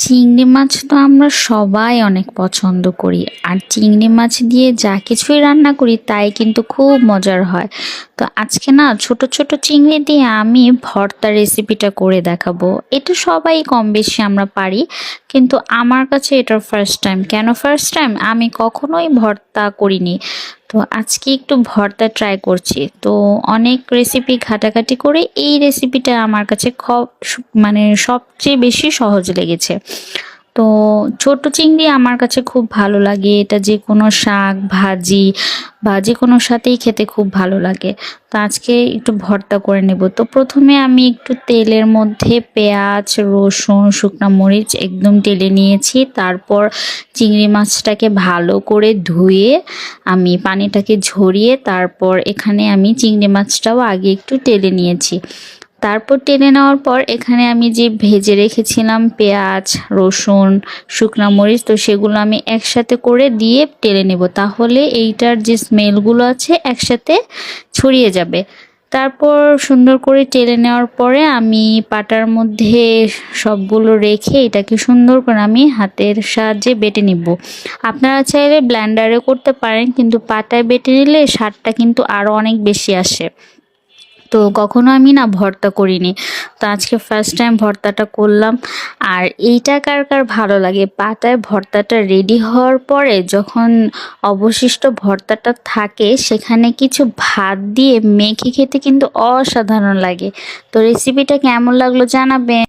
চিংড়ি মাছ তো আমরা সবাই অনেক পছন্দ করি। আর চিংড়ি মাছ দিয়ে যা কিছুই রান্না করি তাই কিন্তু খুব মজার হয়। তো আজকে না ছোট ছোট চিংড়ি দিয়ে আমি ভর্তা রেসিপিটা করে দেখাবো। এটা সবাই কম বেশি আমরা পারি, কিন্তু আমার কাছে এটা ফার্স্ট টাইম। কেন ফার্স্ট টাইম? আমি কখনোই ভর্তা করিনি। তো আজকে একটু ভর্তা ট্রাই করছি। তো অনেক রেসিপি ঘাটাঘাটি করে এই রেসিপিটা আমার কাছে মানে সবচেয়ে বেশি সহজ লেগেছে। তো ছোট চিংড়ি আমার কাছে খুব ভালো লাগে। এটা যে কোনো শাক ভাজি বা যে কোনো সাথেই খেতে খুব ভালো লাগে। তো আজকে একটু ভর্তা করে নেব। তো প্রথমে আমি একটু তেলের মধ্যে পেঁয়াজ রসুন শুকনো মরিচ একদম টেলে নিয়েছি। তারপর চিংড়ি মাছটাকে ভালো করে ধুয়ে আমি পানিটাকে ঝরিয়ে তারপর এখানে আমি চিংড়ি মাছটাও আগে একটু টেলে নিয়েছি। তারপর টেনে নেওয়ার পর এখানে আমি যে ভেজে রেখেছিলাম পেঁয়াজ রসুন শুকনো মরিচ, তো সেগুলো আমি একসাথে করে দিয়ে টেলে নেব, তাহলে এইটার যে স্মেলগুলো আছে একসাথে ছড়িয়ে যাবে। তারপর সুন্দর করে টেলে নেওয়ার পরে আমি পাটার মধ্যে সবগুলো রেখে এটাকে সুন্দর করে আমি হাতের সাহায্যে বেটে নিব। আপনারা চাইলে ব্লেন্ডারে করতে পারেন, কিন্তু পাটায় বেটে নিলে স্বাদটা কিন্তু আরও অনেক বেশি আসে। তো কখনো আমি না ভর্তা করিনি, তো আজকে ফার্স্ট টাইম ভর্তাটা করলাম। আর এইটা কার কার ভালো লাগে, পাতায় ভর্তাটা রেডি হওয়ার পরে যখন অবশিষ্ট ভর্তাটা থাকে সেখানে কিছু ভাত দিয়ে মেখে খেতে কিন্তু অসাধারণ লাগে। তো রেসিপিটা কেমন লাগলো জানাবেন।